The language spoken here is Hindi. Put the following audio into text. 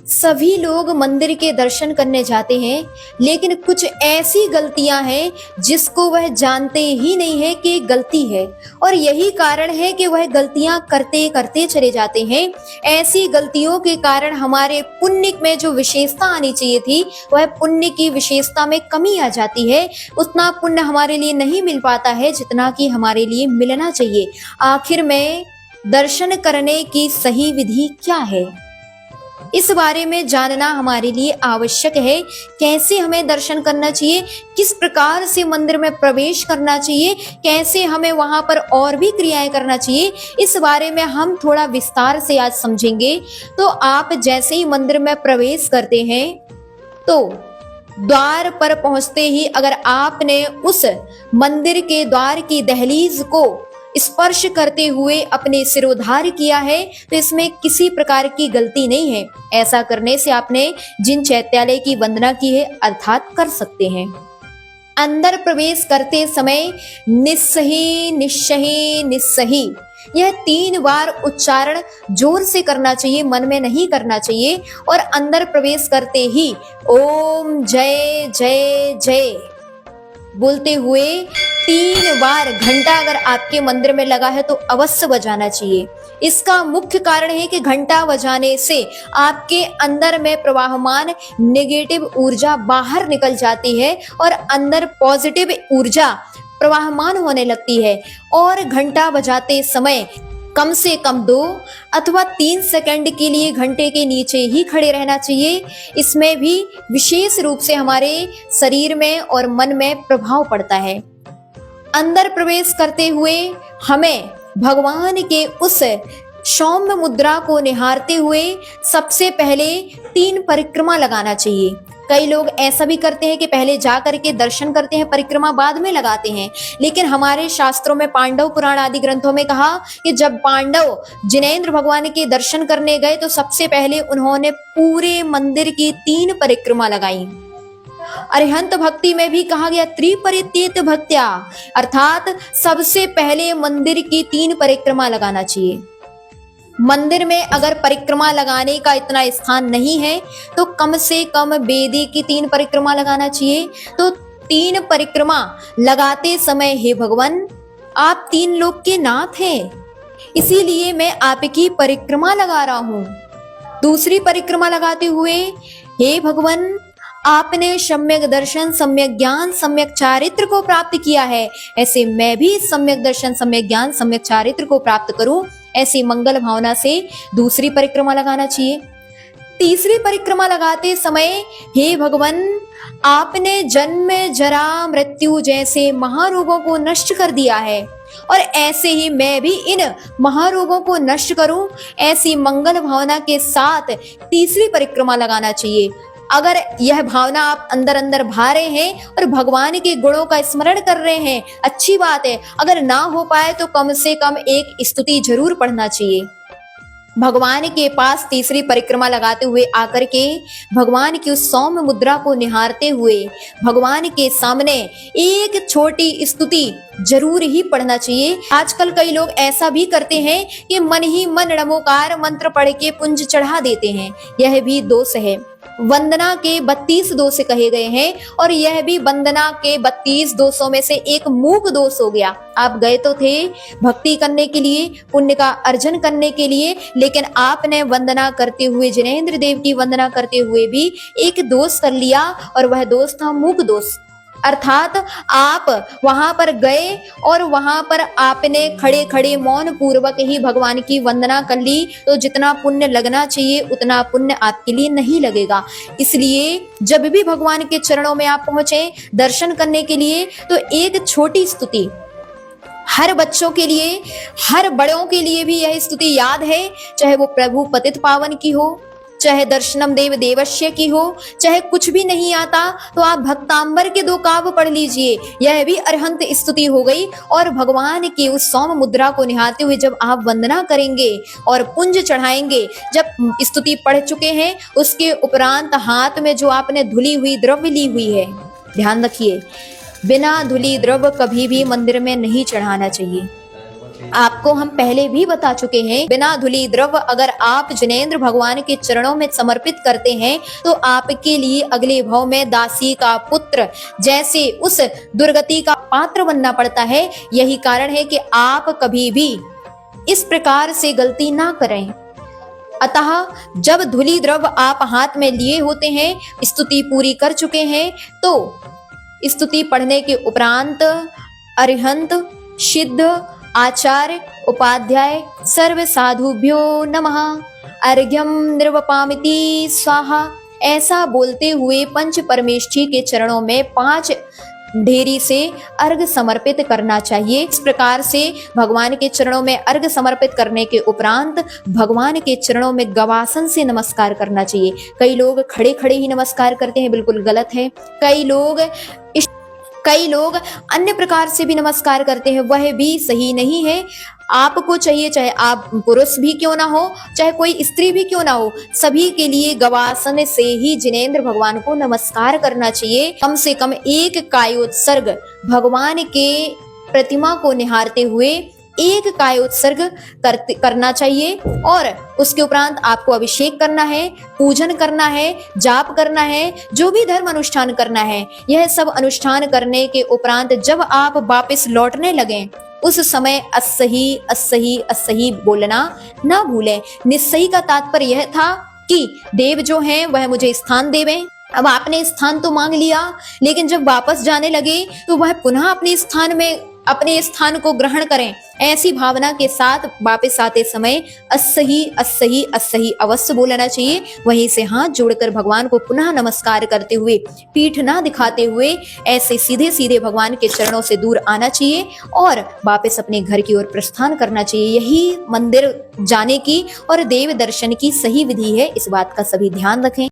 सभी लोग मंदिर के दर्शन करने जाते हैं, लेकिन कुछ ऐसी गलतियां हैं जिसको वह जानते ही नहीं है कि गलती है, और यही कारण है कि वह गलतियां करते करते चले जाते हैं। ऐसी गलतियों के कारण हमारे पुण्य में जो विशेषता आनी चाहिए थी, वह पुण्य की विशेषता में कमी आ जाती है। उतना पुण्य हमारे लिए नहीं मिल पाता है जितना कि हमारे लिए मिलना चाहिए। आखिर में दर्शन करने की सही विधि क्या है, इस बारे में जानना हमारे लिए आवश्यक है। कैसे हमें दर्शन करना चाहिए, किस प्रकार से मंदिर में प्रवेश करना चाहिए, कैसे हमें वहां पर और भी क्रियाएं करना चाहिए, इस बारे में हम थोड़ा विस्तार से आज समझेंगे। तो आप जैसे ही मंदिर में प्रवेश करते हैं तो द्वार पर पहुंचते ही अगर आपने उस मंदिर के द्वार की दहलीज को स्पर्श करते हुए अपने सिरोधार किया है तो इसमें किसी प्रकार की गलती नहीं है। ऐसा करने से आपने जिन चैत्यालय की वंदना की है अर्थात कर सकते हैं। अंदर प्रवेश करते समय निस्सही निस्सही निस्सही यह 3 बार उच्चारण जोर से करना चाहिए, मन में नहीं करना चाहिए। और अंदर प्रवेश करते ही ओम जय जय जय बोलते हुए 3 बार घंटा अगर आपके मंदिर में लगा है तो अवश्य बजाना चाहिए। इसका मुख्य कारण है कि घंटा बजाने से आपके अंदर में प्रवाहमान नेगेटिव ऊर्जा बाहर निकल जाती है और अंदर पॉजिटिव ऊर्जा प्रवाहमान होने लगती है। और घंटा बजाते समय कम से कम 2 अथवा 3 सेकंड के लिए घंटे के नीचे ही खड़े रहना चाहिए। इसमें भी विशेष रूप से हमारे शरीर में और मन में प्रभाव पड़ता है। अंदर प्रवेश करते हुए हमें भगवान के उस सौम्य मुद्रा को निहारते हुए सबसे पहले 3 परिक्रमा लगाना चाहिए। कई लोग ऐसा भी करते हैं कि पहले जा करके दर्शन करते हैं, परिक्रमा बाद में लगाते हैं। लेकिन हमारे शास्त्रों में, पांडव पुराण आदि ग्रंथों में कहा कि जब पांडव जिनेंद्र भगवान के दर्शन करने गए तो सबसे पहले उन्होंने पूरे मंदिर की 3 परिक्रमा लगाई। अरिहंत भक्ति में भी कहा गया त्रिपरित्येत भक्त्या, अर्थात सबसे पहले मंदिर की 3 परिक्रमा लगाना चाहिए। मंदिर में अगर परिक्रमा लगाने का इतना स्थान नहीं है तो कम से कम बेदी की 3 परिक्रमा लगाना चाहिए। तो 3 परिक्रमा लगाते समय हे भगवान, आप 3 लोक के नाथ हैं, इसीलिए मैं आपकी परिक्रमा लगा रहा हूं। दूसरी परिक्रमा लगाते हुए हे भगवान, आपने सम्यक दर्शन, सम्यक ज्ञान, सम्यक चारित्र को प्राप्त किया है, ऐसे मैं भी सम्यक दर्शन, सम्यक ज्ञान, सम्यक चारित्र को प्राप्त करूं, ऐसी मंगल भावना से दूसरी परिक्रमा लगाना चाहिए। तीसरी परिक्रमा लगाते समय हे भगवान, आपने जन्म जरा मृत्यु जैसे महारोगों को नष्ट कर दिया है और ऐसे ही मैं भी इन महारोगों को नष्ट करूं, ऐसी मंगल भावना के साथ तीसरी परिक्रमा लगाना चाहिए। अगर यह भावना आप अंदर अंदर भा रहे हैं और भगवान के गुणों का स्मरण कर रहे हैं, अच्छी बात है। अगर ना हो पाए तो कम से कम एक स्तुति जरूर पढ़ना चाहिए। भगवान के पास तीसरी परिक्रमा लगाते हुए आकर के भगवान की उस सौम्य मुद्रा को निहारते हुए भगवान के सामने एक छोटी स्तुति जरूर ही पढ़ना चाहिए। आजकल कई लोग ऐसा भी करते हैं कि मन ही मन नमोकार मंत्र पढ़ के पुंज चढ़ा देते हैं, यह भी दोष है। वंदना के 32 दोष कहे गए हैं और यह भी वंदना के 32 दोषों में से एक मूक दोष हो गया। आप गए तो थे भक्ति करने के लिए, पुण्य का अर्जन करने के लिए, लेकिन आपने वंदना करते हुए, जिनेंद्र देव की वंदना करते हुए भी एक दोष कर लिया और वह दोष था मूक दोष। अर्थात आप वहां पर गए और वहां पर आपने खड़े खड़े मौन पूर्वक ही भगवान की वंदना कर ली, तो जितना पुण्य लगना चाहिए उतना पुण्य आपके लिए नहीं लगेगा। इसलिए जब भी भगवान के चरणों में आप पहुंचे दर्शन करने के लिए तो एक छोटी स्तुति, हर बच्चों के लिए, हर बड़ों के लिए भी यह स्तुति याद है, चाहे वो प्रभु पतित पावन की हो, चाहे दर्शनम देव देवस्य की हो, चाहे कुछ भी नहीं आता तो आप भक्तांबर के 2 काव्य पढ़ लीजिए, यह भी अरहंत स्तुति हो गई। और भगवान की उस सौम्य मुद्रा को निहारते हुए जब आप वंदना करेंगे और पुंज चढ़ाएंगे, जब स्तुति पढ़ चुके हैं उसके उपरांत हाथ में जो आपने धुली हुई द्रव्य ली हुई है, ध्यान रखिए बिना धुली द्रव्य कभी भी मंदिर में नहीं चढ़ाना चाहिए। आपको हम पहले भी बता चुके हैं, बिना धूलि द्रव्य अगर आप जिनेंद्र भगवान के चरणों में समर्पित करते हैं तो आपके लिए अगले भव में दासी का पुत्र जैसे उस दुर्गति का पात्र बनना पड़ता है। यही कारण है कि आप कभी भी इस प्रकार से गलती ना करें। अतः जब धूलि द्रव्य आप हाथ में लिए होते हैं, स्तुति पूरी कर चुके हैं, तो स्तुति पढ़ने के उपरांत अरिहंत, सिद्ध, आचार्य, उपाध्याय सर्व साधुभ्यो नमः अर्घ्यम निर्वपामिति स्वाहा ऐसा बोलते हुए पंच परमेष्ठी के चरणों में 5 ढेरी से अर्घ समर्पित करना चाहिए। इस प्रकार से भगवान के चरणों में अर्घ समर्पित करने के उपरांत भगवान के चरणों में गवासन से नमस्कार करना चाहिए। कई लोग खड़े खड़े ही नमस्कार करते हैं, बिल्कुल गलत है। कई लोग अन्य प्रकार से भी नमस्कार करते हैं, वह भी सही नहीं है। आपको चाहिए, चाहे आप पुरुष भी क्यों ना हो, चाहे कोई स्त्री भी क्यों ना हो, सभी के लिए गवासन से ही जिनेंद्र भगवान को नमस्कार करना चाहिए। कम से कम 1 कायोत्सर्ग भगवान के प्रतिमा को निहारते हुए 1 कायोत्सर्ग करना चाहिए और उसके उपरांत आपको अभिषेक करना है, पूजन करना है, जाप करना है, जो भी धर्म अनुष्ठान करना है। यह सब अनुष्ठान करने के उपरांत जब आप वापस लौटने लगें उस समय असही असही असही बोलना ना भूलें। निस्सही का तात्पर्य यह था कि देव जो हैं वह मुझे स्थान देवें। अब आपने स्थान तो मांग लिया, लेकिन जब वापस जाने लगे तो वह पुनः अपने स्थान को ग्रहण करें। ऐसी भावना के साथ वापस आते समय असही असही असही अवश्य बोलना चाहिए। वहीं से हाथ जोड़कर भगवान को पुनः नमस्कार करते हुए, पीठ ना दिखाते हुए ऐसे सीधे सीधे भगवान के चरणों से दूर आना चाहिए और वापस अपने घर की ओर प्रस्थान करना चाहिए। यही मंदिर जाने की और देव दर्शन की सही विधि है। इस बात का सभी ध्यान रखें।